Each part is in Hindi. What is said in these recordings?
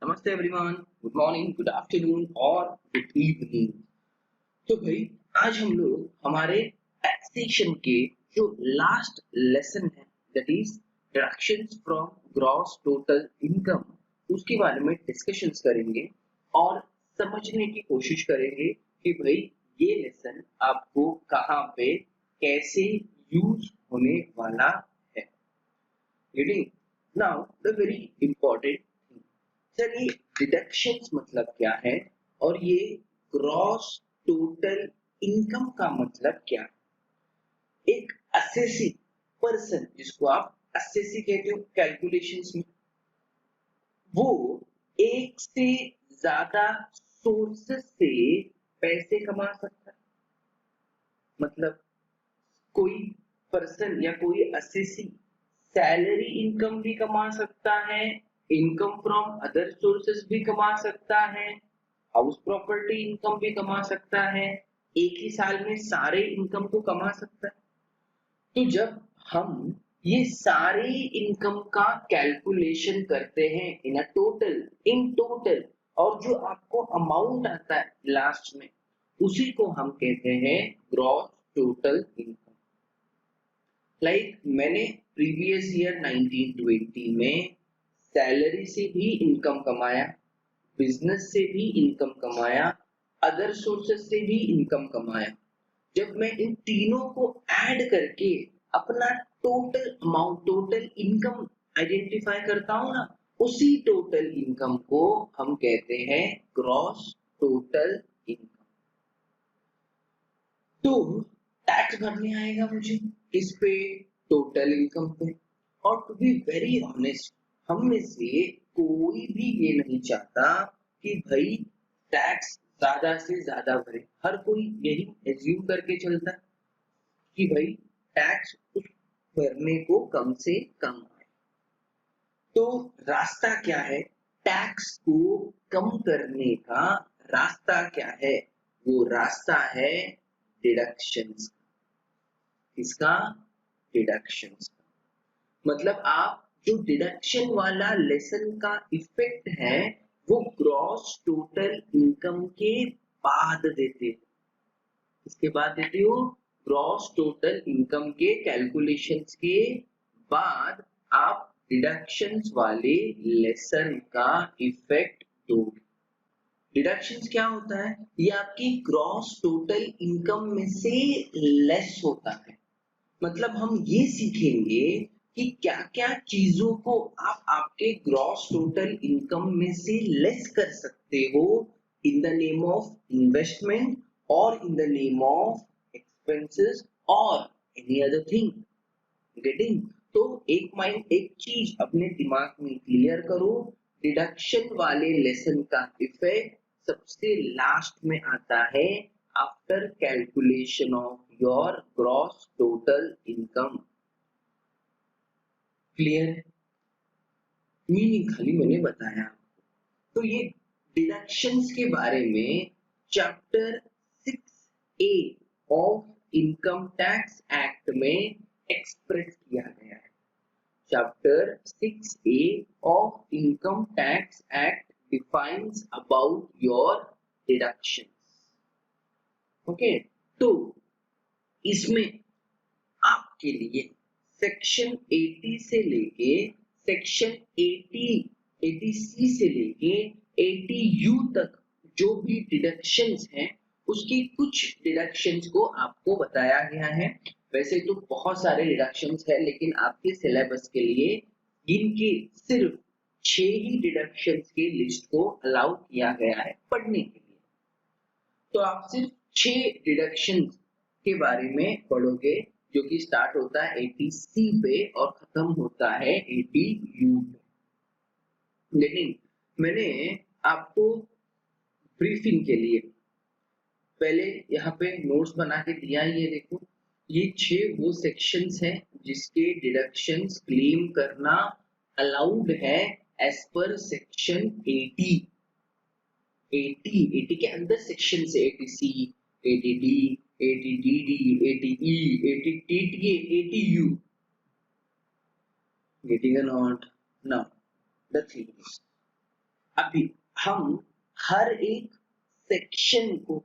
नमस्ते everyone, good morning, good afternoon और गुड इवनिंग। तो भाई आज हम लोग हमारे टैक्सेशन के जो लास्ट लेसन है that is deductions from gross total income उसके बारे में डिस्कशंस करेंगे और समझने की कोशिश करेंगे कि भाई ये लेसन आपको कहाँ पे कैसे यूज होने वाला है। Getting now the very important thing. Sir ये डिडक्शंस मतलब क्या है और ये ग्रॉस टोटल इनकम का मतलब क्या है। एक असेसी पर्सन जिसको आप असेसी कहते हो कैलकुलेशंस में, वो एक से ज्यादा सोर्सेस से पैसे कमा सकता है। मतलब कोई पर्सन या कोई असेसी सैलरी इनकम भी कमा सकता है, इनकम फ्रॉम अदर सोर्सेस भी कमा सकता है, हाउस प्रॉपर्टी इनकम भी कमा सकता है, एक ही साल में सारे इनकम को कमा सकता है। तो जब हम ये सारे इनकम का कैलकुलेशन करते हैं इन टोटल और जो आपको अमाउंट आता है लास्ट में, उसी को हम कहते हैं ग्रॉस टोटल इनकम। मैंने प्रीवियस ईयर 1920 में सैलरी से भी इनकम कमाया, बिजनेस से भी इनकम कमाया, अदर सोर्सेस से भी इनकम कमाया। जब मैं इन तीनों को ऐड करके अपना total amount total income identify करता हूँ ना, उसी टोटल इनकम को हम कहते हैं ग्रॉस टोटल इनकम। तो टैक्स भरने आएगा मुझे किस पे? टोटल इनकम पे। और टू बी वेरी ऑनेस्ट, हम में से कोई भी ये नहीं चाहता कि भाई टैक्स ज्यादा से ज्यादा भरे। हर कोई यही एज्यूम करके चलता है कि भाई टैक्स उस भरने को कम से कम आए। तो रास्ता क्या है टैक्स को कम करने का? रास्ता क्या है? वो रास्ता है डिडक्शंस। किसका? डिडक्शंस का। मतलब आप जो डिडक्शन वाला लेसन का इफेक्ट है वो ग्रॉस टोटल इनकम के बाद देते हो। इसके बाद देते हो ग्रॉस टोटल इनकम के कैलकुलेशंस के बाद आप डिडक्शंस वाले लेसन का इफेक्ट दोगे। डिडक्शंस क्या होता है? ये आपकी ग्रॉस टोटल इनकम में से लेस होता है। मतलब हम ये सीखेंगे कि क्या-क्या चीजों को आप आपके ग्रॉस टोटल इनकम में से लेस कर सकते हो in the name of investment और in the name of expenses और एनी अदर थिंग। गेटिंग? तो एक चीज अपने दिमाग में क्लियर करो, डिडक्शन वाले लेसन का इफेक्ट सबसे लास्ट में आता है after calculation of your gross total income. Clear है? मीनिंग खाली मैंने बताया। तो ये डिडक्शंस के बारे में chapter 6A of income tax act में एक्सप्रेस किया गया है। Chapter 6A of Income Tax Act defines about your deductions. Okay, तो इसमें आपके लिए सेक्शन 80 से लेके सेक्शन 80C से लेके 80U तक जो भी डिडक्शंस हैं उसकी कुछ डिडक्शंस को आपको बताया गया है। वैसे तो बहुत सारे डिडक्शंस है लेकिन आपके सिलेबस के लिए इनके सिर्फ 6 ही डिडक्शंस के लिस्ट को अलाउ किया गया है पढ़ने के लिए। तो आप सिर्फ 6 डिडक्शंस के बारे में पढ़ोगे जो कि स्टार्ट होता है 80C पे और खत्म होता है 80U पे। लेकिन मैंने आपको ब्रीफिंग के लिए पहले यहाँ पे नोट्स बना के दिया। ये देखो, ये 6 वो सेक्शंस हैं जिसके डिडक्शंस क्लेम करना अलाउड है एज पर सेक्शन 80। 80 के अंदर सेक्शन है 80C, 80D, 80DD, 80E, 80TTA, 80U। Getting a note? Now, the thing is, अभी हम हर एक सेक्शन को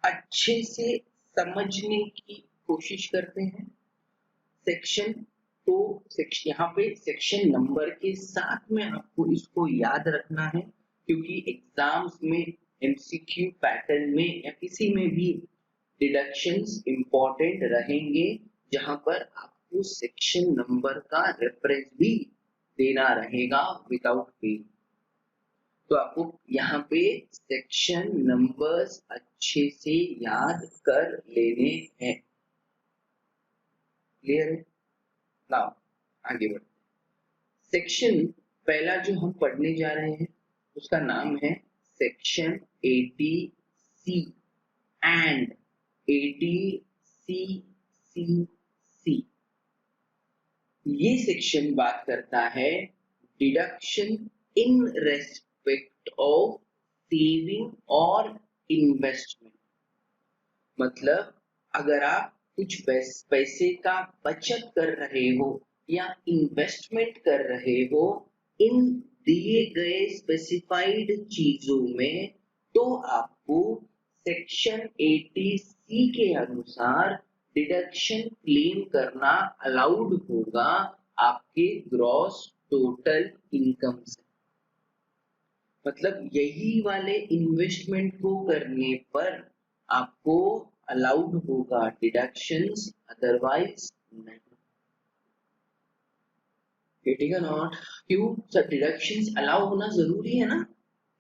अच्छे से समझने की कोशिश करते हैं। सेक्शन तो सेक्शन यहाँ पे सेक्शन नंबर के साथ में आपको इसको याद रखना है, क्योंकि एग्जाम्स में एमसीक्यू पैटर्न में या किसी में भी डिडक्शंस इंपॉर्टेंट रहेंगे, जहां पर आपको सेक्शन नंबर का रेफरेंस भी देना रहेगा विदाउट पे। तो आपको यहाँ पे सेक्शन नंबर्स अच्छे से याद कर लेने हैं। क्लियर है? नाउ आगे बढ़ते। सेक्शन पहला जो हम पढ़ने जा रहे हैं उसका नाम है सेक्शन 80C एंड 80CCC। ये सेक्शन बात करता है deduction in respect of saving और इन्वेस्टमेंट। मतलब अगर आप कुछ पैसे का बचत कर रहे हो या इन्वेस्टमेंट कर रहे हो इन दिए गए स्पेसिफाइड चीजों में, तो आपको सेक्शन 80C के अनुसार डिडक्शन क्लेम करना अलाउड होगा आपके ग्रॉस टोटल इनकम से। मतलब यही वाले इन्वेस्टमेंट को करने पर आपको अलाउड होगा डिडक्शंस, अदरवाइज नहीं। ठीक है नॉट? क्यों सर? डिडक्शंस अलाउ होना जरूरी है ना,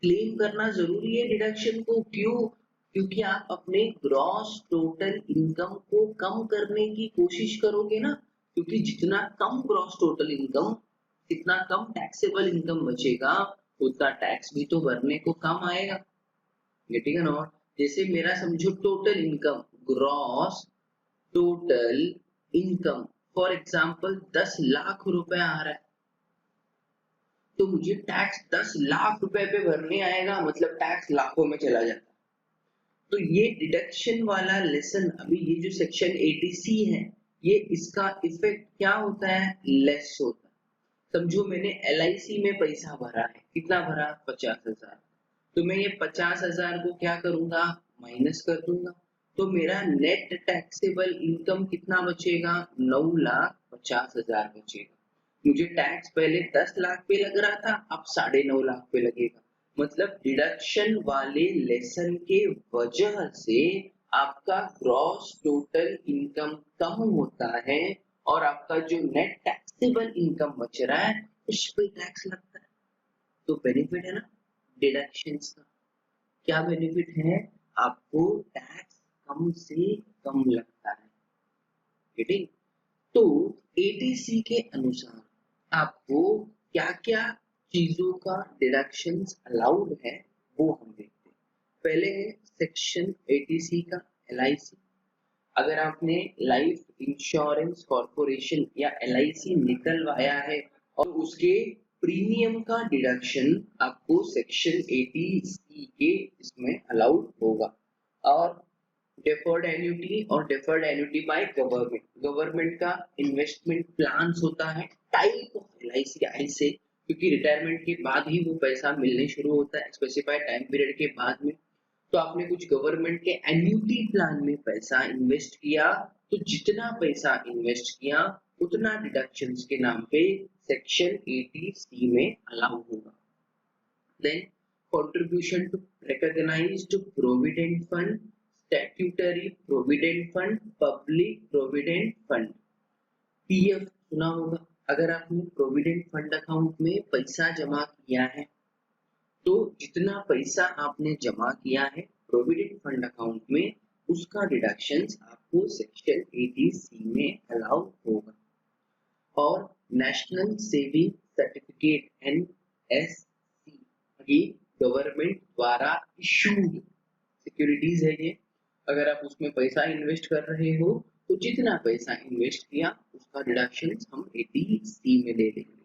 क्लेम करना जरूरी है डिडक्शन को। क्यों? क्योंकि आप अपने ग्रॉस टोटल इनकम को कम करने की कोशिश करोगे ना, क्योंकि जितना कम ग्रॉस टोटल इनकम, जितना कम टैक्सेबल इनकम बचेगा, उतना टैक्स भी तो भरने को कम आएगा। गेटिंग है नॉट? जैसे मेरा समझो total income, gross total income for example 10 lakh रुपए आ रहा है, तो मुझे टैक्स 10 लाख रुपए पे भरने आएगा, मतलब टैक्स लाखों में चला जाता है। तो ये डिडक्शन वाला लेसन, अभी ये जो सेक्शन 80C है, ये इसका इफेक्ट क्या होता है? लेस होता है। समझो मैंने LIC में पैसा भरा है, कितना भरा? 50,000। तो मैं ये 50,000 को क्या करूंगा? माइनस कर दूंगा। तो मेरा नेट टैक्सेबल इनकम कितना बचेगा? 9,50,000 बचेगा। मुझे टैक्स पहले 10 लाख पे लग रहा था, अब 9.5 लाख पे लगेगा। मतलब डिडक्शन वाले लेसन के वजह से आपका ग्रॉस टोटल इनकम कम होता है और आपका जो नेट टैक्सेबल इनकम बच रहा है उस पे टैक्स लगता है। तो बेनिफिट है ना डिडक्शंस का। क्या बेनिफिट है? आपको टैक्स कम से कम लगता है। ठीक? तो 80C के अनुसार आपको क्या क्या चीजों का डिडक्शंस अलाउड है वो हम देखते हैं। पहले है सेक्शन 80C का LIC। अगर आपने लाइफ इंश्योरेंस कॉर्पोरेशन या LIC निकलवाया है और उसके प्रीमियम का डिडक्शन आपको सेक्शन 80C के इसमें अलाउड होगा। और डेफर्ड एन्युटी और deferred annuity by government, government का इन्वेस्टमेंट प्लान्स होता है टाइप ऑफ LIC से, क्योंकि रिटायरमेंट के बाद ही वो पैसा मिलने शुरू होता है स्पेसिफाइड टाइम पीरियड के बाद में। तो आपने कुछ गवर्नमेंट के एन्युटी प्लान में पैसा इन्वेस्ट किया, तो जितना पैसा इन्वेस्ट किया उतना डिडक्शंस के नाम पे सेक्शन 80C में अलाउ होगा। Then contribution to recognized provident fund, statutory provident fund, public provident fund, PF सुना होगा। अगर आपने प्रोविडेंट फंड अकाउंट में पैसा जमा किया है, तो जितना पैसा आपने जमा किया है प्रोविडेंट फंड अकाउंट में, उसका डिडक्शंस आपको सेक्शन 80C में अलाउ होगा। और नेशनल सेविंग सर्टिफिकेट NSC, ये गवर्नमेंट द्वारा इशूड सिक्योरिटीज है ये। अगर आप उसमें पैसा इन्वेस्ट कर रहे हो तो जितना पैसा इन्वेस्ट किया उसका डिडक्शन हम 80C में दे देंगे।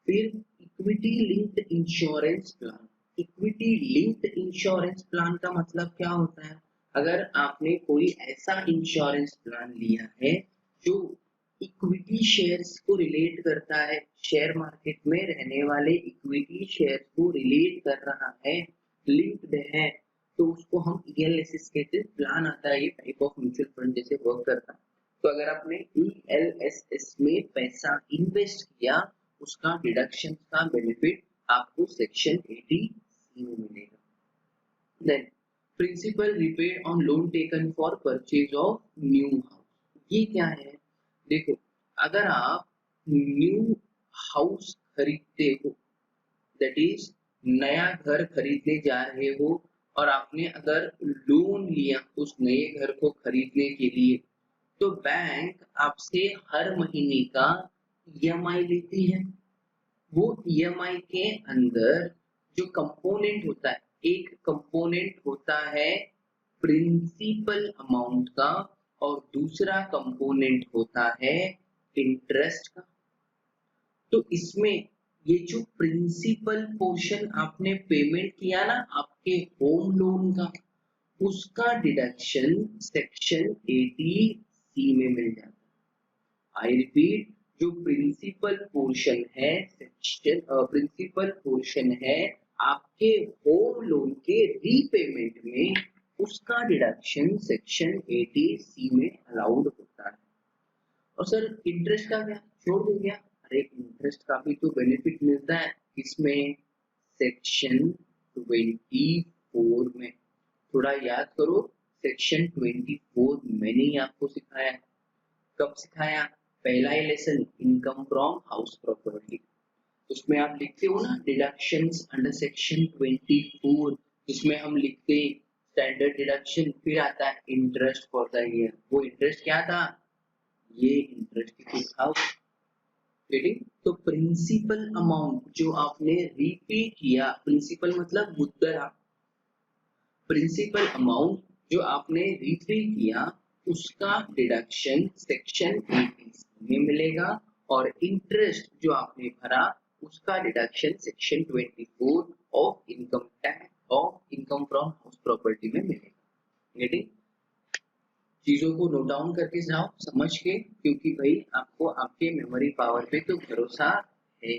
फिर equity linked insurance plan. Equity linked insurance plan का मतलब क्या होता है? अगर आपने कोई ऐसा इंश्योरेंस प्लान लिया है जो इक्विटी शेयर्स को रिलेट करता है, शेयर मार्केट में रहने वाले इक्विटी शेयर्स को रिलेट कर रहा है, लिंक्ड है, तो उसको हम ELSS कहते हैं। प्लान आता है, ये टाइप ऑफ म्यूचुअल फंड जैसे वर्क करता है। तो अगर आपने ELSS में पैसा इन्वेस्ट किया, उसका डिडक्शन का बेनिफिट आपको सेक्शन 80C में मिलेगा। Then principal repaid on loan taken for purchase of new house. ये क्या है? देखो, अगर आप न्यू हाउस खरीदते हो, दैट इज नया घर खरीदने जा रहे हो, और आपने अगर लोन लिया उस नए घर को खरीदने के लिए, तो बैंक आपसे हर महीने का EMI लेती है। वो EMI के अंदर जो कंपोनेंट होता है, एक कंपोनेंट होता है प्रिंसिपल अमाउंट का, और दूसरा कंपोनेंट होता है इंटरेस्ट का। तो इसमें ये जो प्रिंसिपल पोर्शन आपने पेमेंट किया ना आपके होम लोन का, उसका डिडक्शन सेक्शन 80C में मिल जाता है। आई रिपीट, जो प्रिंसिपल पोर्शन है, सेक्शन प्रिंसिपल पोर्शन है आपके होम लोन के रीपेमेंट में, उसका डिडक्शन सेक्शन 80C में अलाउड होता है। और सर इंटरेस्ट का क्या, छोड़ दो क्या? अरे इंटरेस्ट का भी तो बेनिफिट मिलता है इसमें, सेक्शन 24 में। थोड़ा याद करो, सेक्शन 24 मैंने ही आपको सिखाया। कब सिखाया? पहला ही lesson, income from house property. उसमें आप लिखते हो ना डिडक्शंस अंडर सेक्शन 24, जिसमें हम लिखते स्टैंडर्ड डिडक्शन, फिर आता है इंटरेस्ट फॉर द ईयर। वो इंटरेस्ट क्या था? ये इंटरेस्ट था। तो प्रिंसिपल अमाउंट जो आपने रीपे किया, प्रिंसिपल मतलब मुद्दरा, प्रिंसिपल अमाउंट जो आपने रीपे किया, उसका डिडक्शन सेक्शन 80C में मिलेगा, और इंटरेस्ट जो आपने भरा उसका deduction section 24 of income tax of income from house property में मिलेगा। गेटिंग? चीजों को नोट डाउन करके जाओ समझ के, क्योंकि भाई आपको आपके मेमोरी पावर पे तो भरोसा है।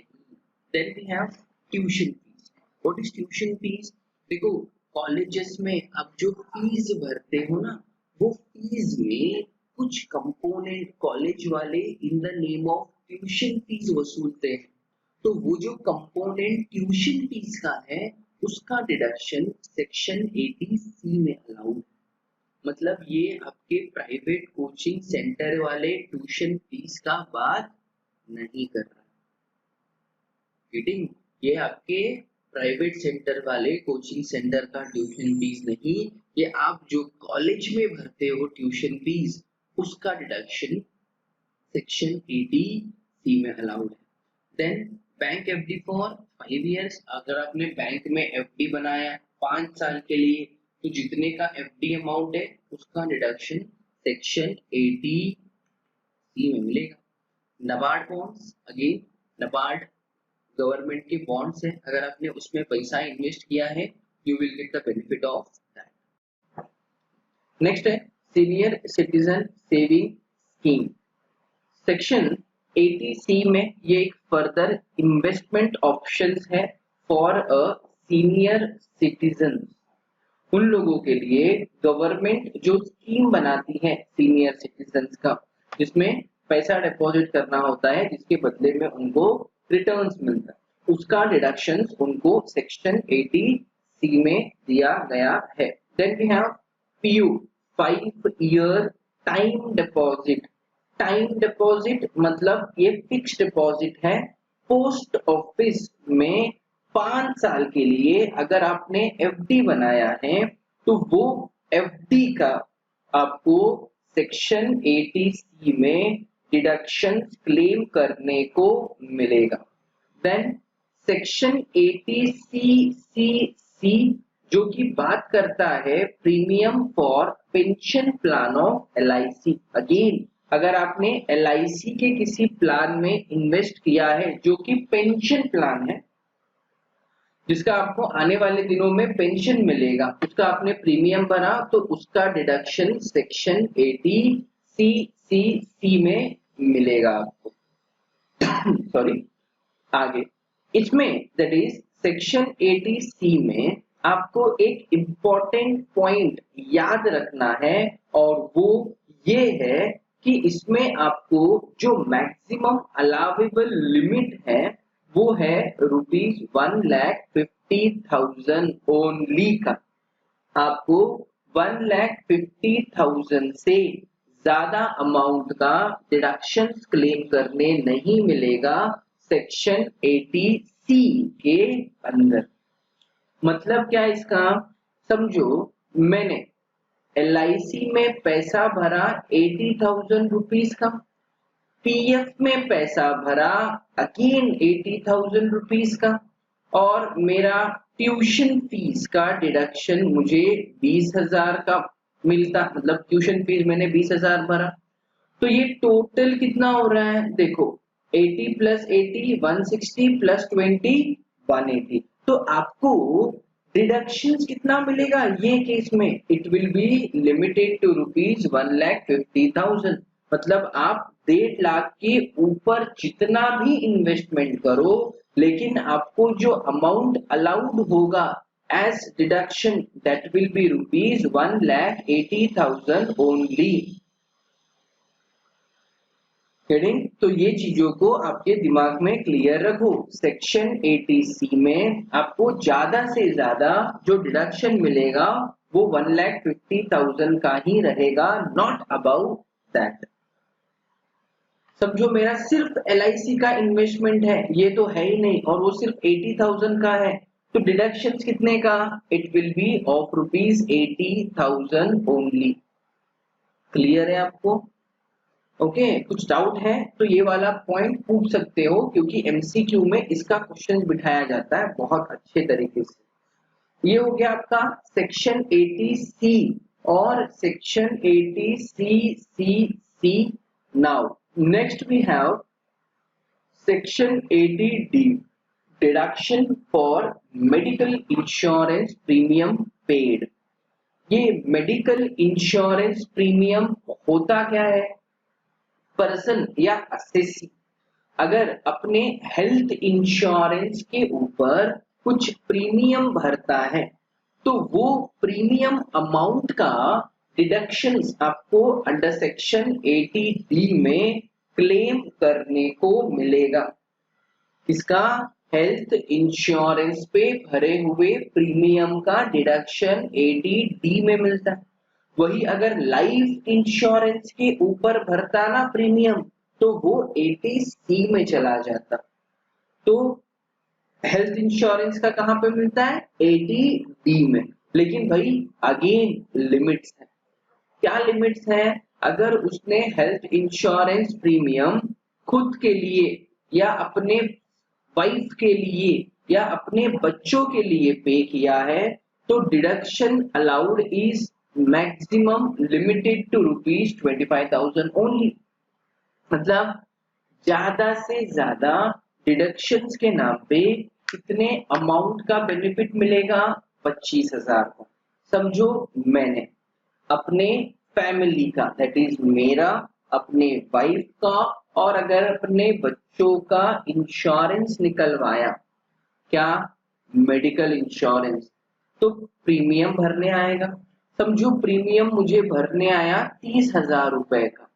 Then we have tuition fees. What is tuition fees? देखो, कॉलेजेस में आप जो फीस भरते हो ना, वो फीस में कुछ कंपोनेंट कॉलेज वाले in the name of tuition fees वसूलते हैं। तो वो जो कंपोनेंट ट्यूशन फीस का है, उसका डिडक्शन सेक्शन 80C में अलाउड है। मतलब ये आपके प्राइवेट कोचिंग सेंटर वाले ट्यूशन फीस का बात नहीं कर रहा। ये आपके प्राइवेट सेंटर वाले कोचिंग सेंटर का ट्यूशन फीस नहीं, ये आप जो कॉलेज में भरते हो ट्यूशन फीस, उसका डिडक्शन सेक्शन 80C में अलाउड है। Then bank FD for 5 years. अगर आपने बैंक में FD बनाया 5 साल के लिए, तो जितने का FD अमाउंट है उसका डिडक्शन सेक्शन 80C में मिलेगा। NABARD bonds, again NABARD government के बॉन्ड्स है, अगर आपने उसमें पैसा इन्वेस्ट किया है, you will get the benefit of that. Next है senior citizen saving scheme. Section 80C में ये एक फर्दर इन्वेस्टमेंट ऑप्शंस है फॉर अ सीनियर सिटीजन। उन लोगों के लिए गवर्नमेंट जो स्कीम बनाती है सीनियर सिटीजन्स का, जिसमें पैसा डिपॉजिट करना होता है, जिसके बदले में उनको रिटर्न्स मिलता है, उसका डिडक्शन उनको सेक्शन 80C में दिया गया है। Then we have PU 5 year time deposit. Time deposit मतलब ये फिक्स डिपॉजिट है। पोस्ट ऑफिस में 5 साल के लिए अगर आपने FD बनाया है, तो वो FD का आपको सेक्शन 80C में डिडक्शन क्लेम करने को मिलेगा। देन सेक्शन 80CC जो कि बात करता है premium for pension plan of LIC। Again, अगर आपने LIC के किसी प्लान में इन्वेस्ट किया है जो कि पेंशन प्लान है, जिसका आपको आने वाले दिनों में पेंशन मिलेगा, उसका आपने प्रीमियम भरा, तो उसका डिडक्शन सेक्शन 80CC में मिलेगा आपको। सॉरी, आगे इसमें दैट इज सेक्शन 80C में आपको एक इम्पोर्टेंट पॉइंट याद रखना है और वो ये है कि इसमें आपको जो मैक्सिमम अलाउेबल लिमिट है वो है ₹1,50,000 ओनली का। आपको 1,50,000 से ज्यादा अमाउंट का डिडक्शन क्लेम करने नहीं मिलेगा सेक्शन 80C के अंदर। मतलब क्या इसका, समझो मैंने LIC में पैसा भरा 80,000 रुपीज का, PF में पैसा भरा अगेन 80,000 रुपीज का, और मेरा ट्यूशन फीस का डिडक्शन मुझे 20,000 का मिलता, मतलब ट्यूशन फीस मैंने 20,000 भरा। तो ये टोटल कितना हो रहा है, देखो 80 + 80 160 + 20 180। तो आपको डिडक्शंस कितना मिलेगा ये केस में, it will be limited to ₹1,50,000। मतलब आप 1.5 लाख के ऊपर जितना भी इन्वेस्टमेंट करो, लेकिन आपको जो अमाउंट अलाउड होगा as deduction that will be ₹1,80,000 only. तो ये चीजों को आपके दिमाग में क्लियर रखो। सेक्शन 80C में आपको ज्यादा से ज्यादा जो डिडक्शन मिलेगा वो 1,50,000 का ही रहेगा, नॉट अबाउट दैट। समझो मेरा सिर्फ LIC का इन्वेस्टमेंट है, ये तो है ही नहीं, और वो सिर्फ 80,000 का है, तो डिडक्शन कितने का, it will B of ₹80,000 only. Clear है आपको? ओके, कुछ डाउट है तो ये वाला पॉइंट पूछ सकते हो, क्योंकि MCQ में इसका क्वेश्चन बिठाया जाता है बहुत अच्छे तरीके से। ये हो गया आपका सेक्शन 80C और section 80CCC। Now next we have section 80D, deduction for medical insurance premium paid. ये मेडिकल इंश्योरेंस प्रीमियम होता क्या है, पर्सन या असेसी अगर अपने हेल्थ इंश्योरेंस के ऊपर कुछ प्रीमियम भरता है तो वो प्रीमियम अमाउंट का डिडक्शन आपको अंडर सेक्शन 80D में क्लेम करने को मिलेगा। इसका हेल्थ इंश्योरेंस पे भरे हुए प्रीमियम का डिडक्शन 80D में मिलता है। वही अगर लाइफ इंश्योरेंस के ऊपर भरता ना प्रीमियम तो वो 80C में चला जाता। तो हेल्थ इंश्योरेंस का कहां पे मिलता है, 80D में। लेकिन भाई अगेन लिमिट्स है। क्या लिमिट्स है, अगर उसने हेल्थ इंश्योरेंस प्रीमियम खुद के लिए या अपने वाइफ के लिए या अपने बच्चों के लिए पे किया है तो deduction allowed is maximum limited to ₹25,000 only. मतलब ज्यादा से ज्यादा डिडक्शंस के नाम पे कितने अमाउंट का बेनिफिट मिलेगा, 25,000 का। समझो मैंने अपने फैमिली का, दैट इज मेरा, अपने वाइफ का और अगर अपने बच्चों का इंश्योरेंस निकलवाया, क्या, मेडिकल इंश्योरेंस, तो प्रीमियम भरने आएगा। समझो प्रीमियम मुझे भरने आया 30,000 रुपए का,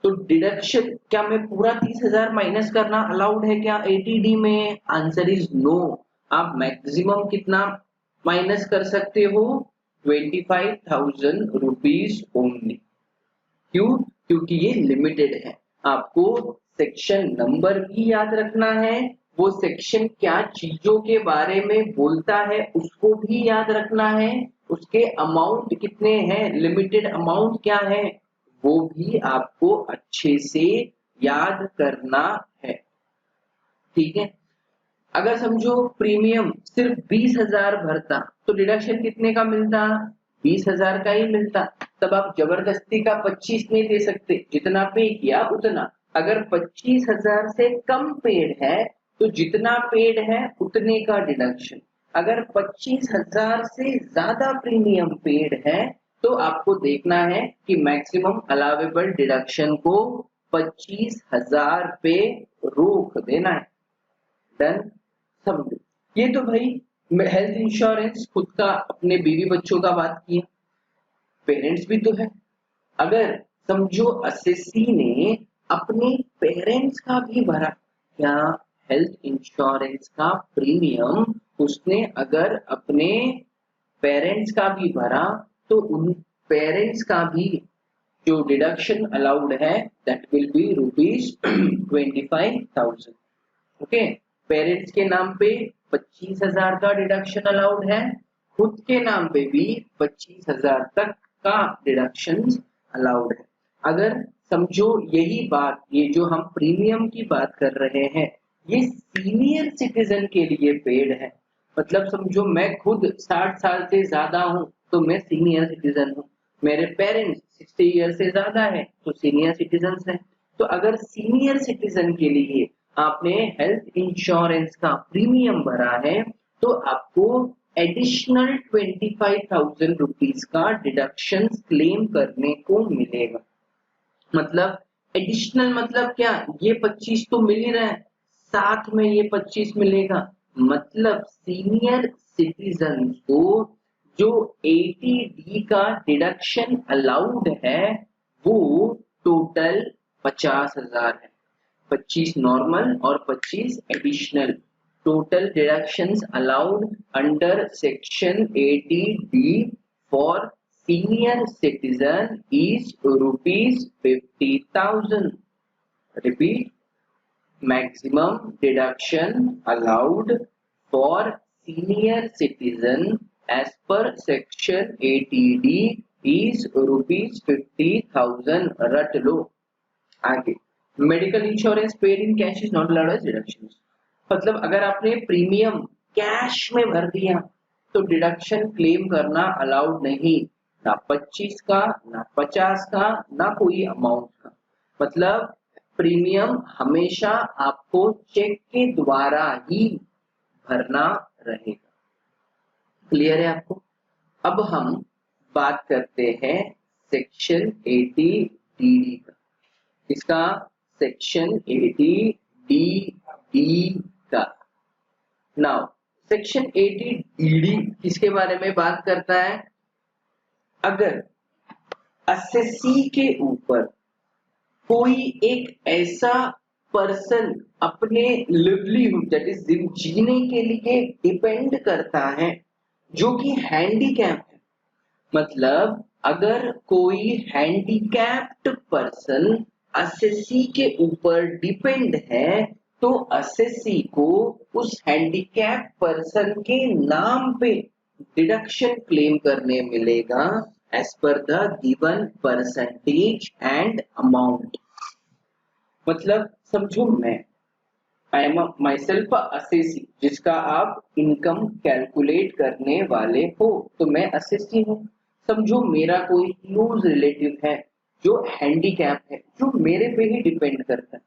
तो डिडक्शन क्या मैं पूरा 30,000 माइनस करना अलाउड है क्या 80D में, आंसर इज नो। आप मैक्सिमम कितना माइनस कर सकते हो, 25,000 रुपीज ओनली। क्यों, क्योंकि ये लिमिटेड है। आपको सेक्शन नंबर भी याद रखना है, वो सेक्शन क्या चीजों के बारे में बोलता है उसको भी याद रखना है, उसके अमाउंट कितने हैं, लिमिटेड अमाउंट क्या है वो भी आपको अच्छे से याद करना है। ठीक है, अगर समझो प्रीमियम सिर्फ 20,000 भरता तो डिडक्शन कितने का मिलता, 20,000 का ही मिलता। तब आप जबरदस्ती का 25 नहीं दे सकते, जितना पे किया उतना। अगर 25,000 से कम पेड है तो जितना पेड है उतने का डिडक्शन। अगर 25,000 से ज्यादा प्रीमियम पेड है तो आपको देखना है कि मैक्सिमम अलावेबल डिडक्शन को 25,000 पे रोक देना है। डन। समझो, ये तो भाई हेल्थ इंश्योरेंस खुद का अपने बीवी बच्चों का बात किया, पेरेंट्स भी तो है। अगर समझो एसएससी ने अपने पेरेंट्स का भी भरा, क्या हेल्थ इंश्योरेंस का प्रीमियम उसने अगर अपने पेरेंट्स का भी भरा, तो उन पेरेंट्स का भी जो डिडक्शन अलाउड है that will B ₹25,000। Okay, parents के नाम पे 25,000 का डिडक्शन अलाउड है, खुद के नाम पे भी 25,000 तक का डिडक्शन अलाउड है। अगर समझो यही बात, ये जो हम प्रीमियम की बात कर रहे हैं, ये सीनियर सिटीजन के लिए पेड है। मतलब समझो मैं खुद 60 साल से ज्यादा हूँ तो मैं सीनियर सिटीजन हूँ, मेरे पेरेंट्स 60 ईयर से ज्यादा है तो सीनियर सिटीजन है। तो अगर सीनियर सिटीजन के लिए आपने हेल्थ इंश्योरेंस का प्रीमियम भरा है, तो आपको एडिशनल 25,000 रुपीज का डिडक्शन क्लेम करने को मिलेगा। मतलब एडिशनल मतलब क्या, ये 25 तो मिल ही रहा है, साथ में ये 25 मिलेगा। मतलब सीनियर सिटीजन को जो 80D का डिडक्शन अलाउड है वो टोटल 50,000 है। 25 नॉर्मल और 25 additional, total deductions allowed under section 80D for senior citizen is ₹50,000. Repeat, maximum deduction allowed for senior citizen as per section 80D is ₹50,000. रट लो। आगे, medical insurance paid in cash is not allowed as deduction. मतलब अगर आपने प्रीमियम कैश में भर दिया तो डिडक्शन क्लेम करना अलाउड नहीं, ना 25 का, ना 50 का, ना कोई अमाउंट का। मतलब प्रीमियम हमेशा आपको चेक के द्वारा ही भरना रहेगा। क्लियर है आपको? अब हम बात करते हैं सेक्शन 80DD का। इसका सेक्शन 80DD का। नाउ सेक्शन 80DD किसके बारे में बात करता है? अगर एसएससी के ऊपर कोई एक ऐसा पर्सन अपने लिवलीहुड दैट इज जीने के लिए डिपेंड करता है जो कि हैंडीकैप है, मतलब अगर कोई हैंडीकैप्ड पर्सन एसएससी के ऊपर डिपेंड है तो एसएससी को उस हैंडीकैप पर्सन के नाम पे डिडक्शन क्लेम करने मिलेगा as per the given percentage and amount. मतलब समझो मैं I am myself assessee जिसका आप इनकम कैलकुलेट करने वाले हो, तो मैं एसएससी हूँ। समझो मेरा कोई क्लोज रिलेटिव है जो हैंडीकैप है, जो मेरे पे ही डिपेंड करता है,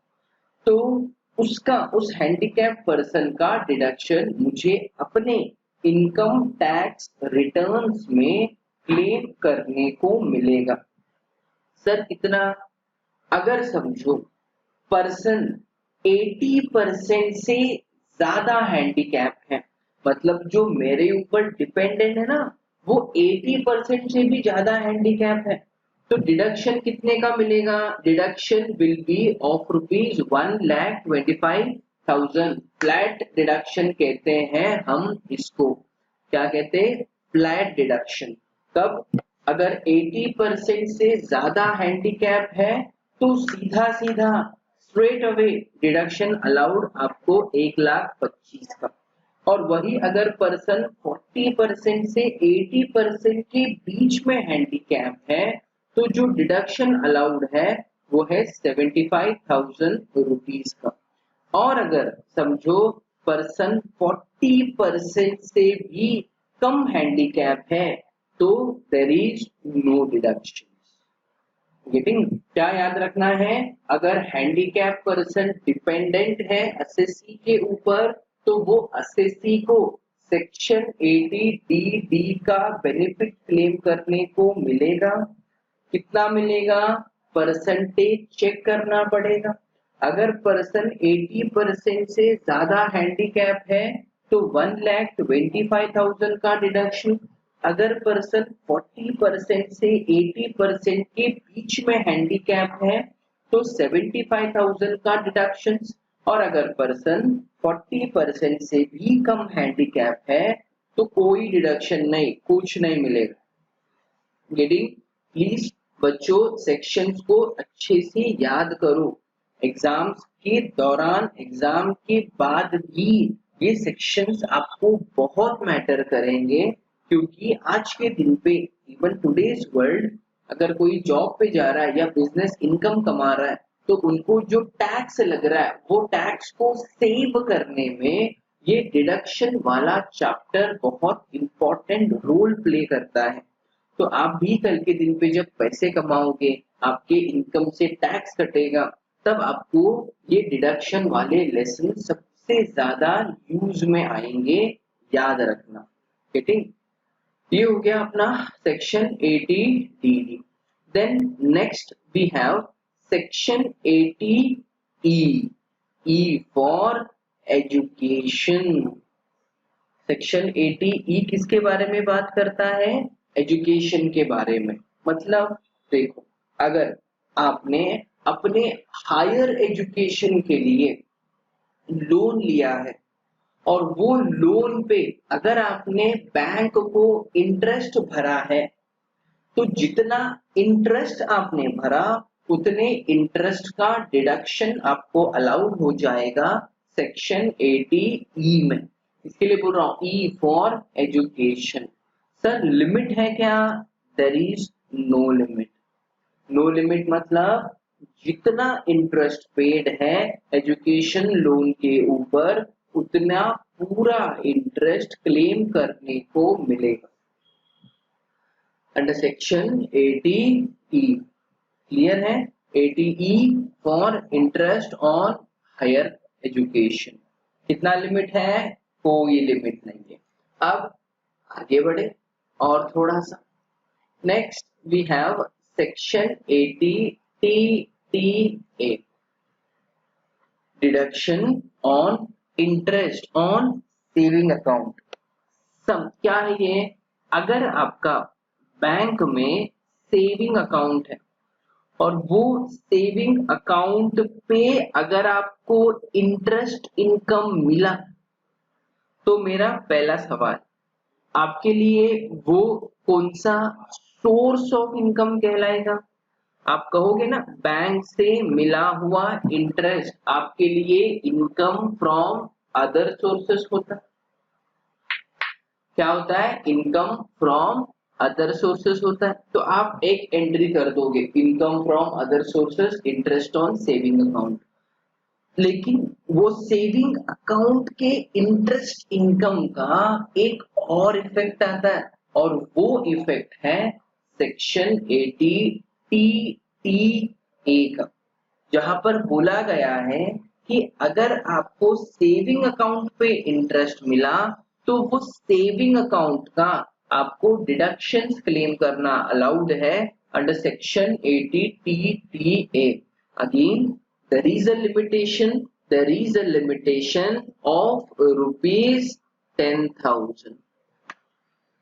तो उसका उस हैंडीकैप पर्सन का डिडक्शन मुझे अपने इनकम टैक्स रिटर्न्स में क्लेम करने को मिलेगा। सर कितना? अगर समझो पर्सन 80% से ज्यादा हैंडीकैप है, मतलब जो मेरे ऊपर डिपेंडेंट है ना वो 80% से भी ज्यादा हैंडीकैप है, तो डिडक्शन कितने का मिलेगा? Deduction will be of ₹1,25,000। Flat deduction कहते हैं हम इसको, क्या कहते हैं? Flat deduction. कब? अगर 80% से ज्यादा हैंडीकैप है तो सीधा सीधा स्ट्रेट अवे डिडक्शन अलाउड आपको 1,25,000 का। और वही अगर पर्सन 40% से 80% के बीच में हैंडीकैप है तो जो डिडक्शन अलाउड है वो है 75,000 रुपीज का। और अगर समझो पर्सन 40% से भी कम हैंडीकैप है तो there is no deduction. Getting? क्या याद रखना है? अगर हैंडीकैप पर्सन डिपेंडेंट है एसएससी के ऊपर तो वो एसएससी को सेक्शन 80DD का बेनिफिट क्लेम करने को मिलेगा। कितना मिलेगा? परसेंटेज चेक करना पड़ेगा। अगर पर्सन 80% से ज्यादा हैंडीकैप है तो 1,25,000 का डिडक्शन। अगर पर्सन 40% से 80% के बीच में हैंडीकैप है तो 75,000 का डिडक्शन। और अगर पर्सन 40% से भी कम हैंडीकैप है तो कोई डिडक्शन नहीं, कुछ नहीं मिलेगा। गेटिंग? प्लीज बच्चों सेक्शंस को अच्छे से याद करो। एग्जाम्स के दौरान, एग्जाम के बाद भी ये सेक्शंस आपको बहुत मैटर करेंगे, क्योंकि आज के दिन पे इवन टुडेज वर्ल्ड अगर कोई जॉब पे जा रहा है या बिजनेस इनकम कमा रहा है तो उनको जो टैक्स लग रहा है वो टैक्स को सेव करने में ये डिडक्शन वाला चैप्टर बहुत इंपॉर्टेंट रोल प्ले करता है। तो आप भी कल के दिन पे जब पैसे कमाओगे, आपके इनकम से टैक्स कटेगा, तब आपको ये डिडक्शन वाले लेसन सबसे ज्यादा यूज में आएंगे, याद रखना। गेटिंग? ये हो गया अपना section 80 D. Then next we have section 80 E for education. Section 80 किसके बारे में बात करता है? एजुकेशन के बारे में। मतलब देखो, अगर आपने अपने हायर एजुकेशन के लिए लोन लिया है और वो लोन पे अगर आपने बैंक को इंटरेस्ट भरा है तो जितना इंटरेस्ट आपने भरा उतने इंटरेस्ट का डिडक्शन आपको अलाउड हो जाएगा सेक्शन 80 ई में। इसके लिए बोल रहा हूं E for education. Sir limit है क्या? There is no limit. No limit मतलब जितना इंटरेस्ट पेड है एजुकेशन लोन के ऊपर उतना पूरा इंटरेस्ट क्लेम करने को मिलेगा अंडर सेक्शन 80 ई। क्लियर है? 80 E for interest on higher education. कितना लिमिट है? कोई लिमिट नहीं है। अब आगे बढ़े और थोड़ा सा। Next we have section 80 T deduction on interest on saving account. सब क्या है ये? अगर आपका बैंक में सेविंग अकाउंट है और वो सेविंग अकाउंट पे अगर आपको इंटरेस्ट इनकम मिला तो मेरा पहला सवाल आपके लिए वो कौन सा सोर्स ऑफ इनकम कहलाएगा? आप कहोगे ना बैंक से मिला हुआ इंटरेस्ट आपके लिए इनकम फ्रॉम अदर सोर्सेस होता है। क्या होता है? इनकम फ्रॉम अदर सोर्सेस होता है। तो आप एक एंट्री कर दोगे income from other sources interest on saving account. लेकिन वो सेविंग अकाउंट के इंटरेस्ट इनकम का एक और इफेक्ट आता है और वो इफेक्ट है सेक्शन 80 टी का, जहां पर बोला गया है कि अगर आपको सेविंग अकाउंट पे इंटरेस्ट मिला तो वो सेविंग अकाउंट का आपको डिडक्शंस क्लेम करना अलाउड है under section 80 T. Again there is a limitation of rupees 10,000।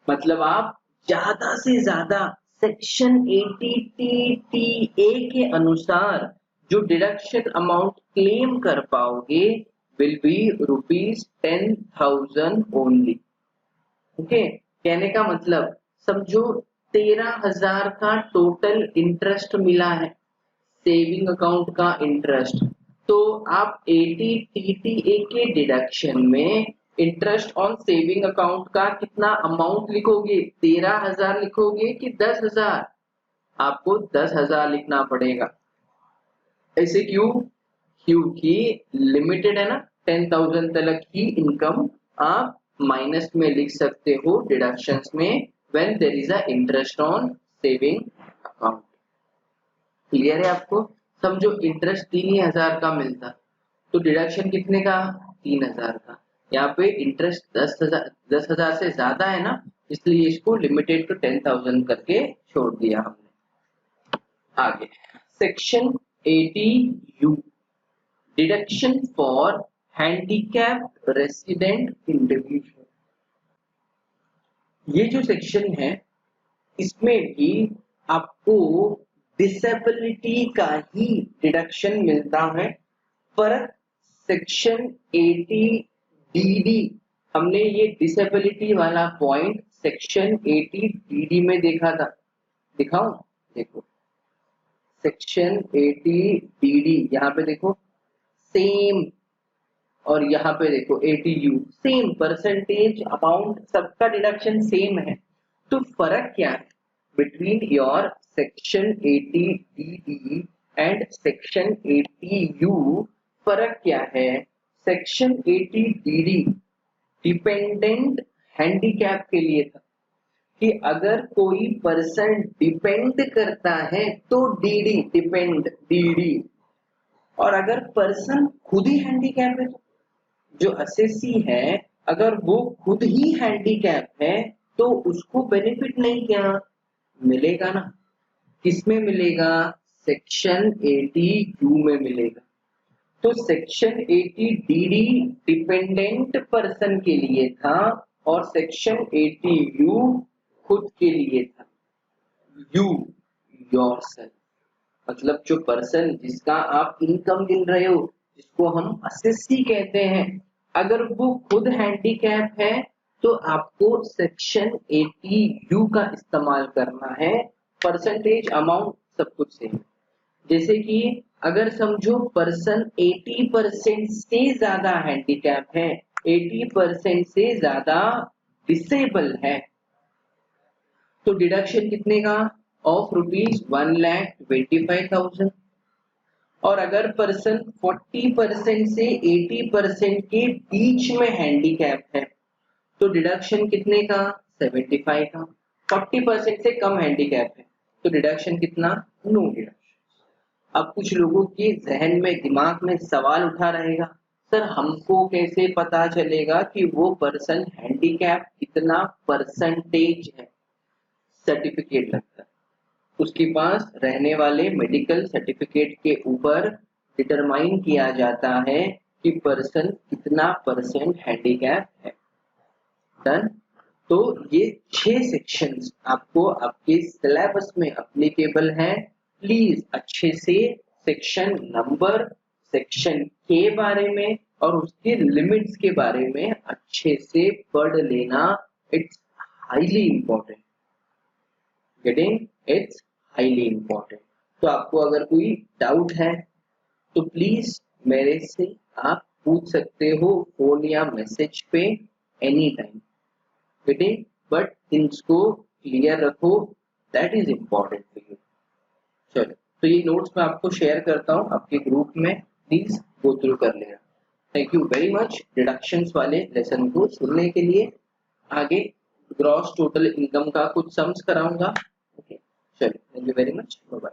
मतलब आप ज्यादा से ज्यादा सेक्शन 80 टी के अनुसार जो डिडक्शन अमाउंट क्लेम कर पाओगे will be rupees 10,000 only. Okay, कहने का मतलब समझो 13,000 का टोटल इंटरेस्ट मिला है सेविंग अकाउंट का इंटरेस्ट, तो आप 80 टीटीए के डिडक्शन में इंटरेस्ट ऑन सेविंग अकाउंट का कितना अमाउंट लिखोगे? 13,000 लिखोगे कि 10,000? आपको 10,000 लिखना पड़ेगा। ऐसे क्यों? क्योंकि लिमिटेड है ना, 10,000 तक ही इनकम आप माइनस में लिख सकते हो डिडक्शंस में when there is a interest on saving account. Clear है आपको? समझो इंटरेस्ट 3,000 का मिलता तो डिडक्शन कितने का? 3,000 का। यहाँ पे इंटरेस्ट 10,000 से ज्यादा है ना, इसलिए इसको लिमिटेड टू 10,000 करके छोड़ दिया हमने। आगे section 80U deduction for handicapped resident individual. ये जो सेक्शन है इसमें भी आपको डिसेबिलिटी का ही डिडक्शन मिलता है। फर्क सेक्शन 80DD, हमने ये डिसेबिलिटी वाला पॉइंट सेक्शन 80DD में देखा था। दिखाऊं? देखो सेक्शन 80DD, यहाँ पे देखो सेम, और यहाँ पे देखो 80U सेम, परसेंटेज अमाउंट सबका डिडक्शन सेम है। तो फर्क क्या है between your section 80DD and section 80U? फर्क क्या है? सेक्शन 80DD डिपेंडेंट हैंडीकैप के लिए था कि अगर कोई पर्सन डिपेंड करता है तो डीडी डिपेंड डीडी, और अगर पर्सन खुद ही हैंडीकैप है, जो असेसी है अगर वो खुद ही हैंडीकैप है तो उसको बेनिफिट नहीं क्या मिलेगा ना? किसमें मिलेगा? सेक्शन 80U में मिलेगा। तो सेक्शन 80DD डिपेंडेंट पर्सन के लिए था और सेक्शन 80U खुद के लिए था। यू योरसेल्फ, मतलब जो पर्सन जिसका आप इनकम गिन रहे हो, जिसको हम असेसी कहते हैं, अगर वो खुद हैंडीकैप है तो आपको सेक्शन 80U का इस्तेमाल करना है। परसेंटेज अमाउंट सब कुछ सेम। जैसे कि अगर समझो पर्सन 80% से ज्यादा हैंडीकैप है, 80% से ज्यादा डिसेबल है, तो डिडक्शन कितने का? Of rupees 1,25,000। और अगर पर्सन 40% से 80% के बीच में हैंडीकैप है तो डिडक्शन कितने का? 75 का। 40% से कम हैंडीकैप है तो डिडक्शन कितना? No deduction. अब कुछ लोगों के जहन में, दिमाग में सवाल उठा रहेगा, सर हमको कैसे पता चलेगा कि वो पर्सन हैंडीकैप कितना परसेंटेज है? सर्टिफिकेट लगता है, उसके पास रहने वाले मेडिकल सर्टिफिकेट के ऊपर डिटरमाइन किया जाता है कि पर्सन कितना परसेंट हैंडीकैप है। डन। तो ये 6 सेक्शंस आपको आपके सिलेबस में एप्लीकेबल हैं। प्लीज अच्छे से सेक्शन नंबर, सेक्शन के बारे में और उसके लिमिट्स के बारे में अच्छे से पढ़ लेना। It's highly important. Getting? It's highly important. तो आपको अगर कोई डाउट है तो प्लीज मेरे से आप पूछ सकते हो फोन या मैसेज पे any time. Getting? But things को क्लियर रखो, that is important for you. चलो, तो ये नोट्स मैं आपको शेयर करता हूँ आपके ग्रुप में, प्लीज गो थ्रू कर लेना। Thank you very much deductions वाले लेसन को सुनने के लिए। आगे ग्रॉस टोटल इनकम का कुछ सम्स कराऊंगा। ओके, चलो, thank you very much, bye bye.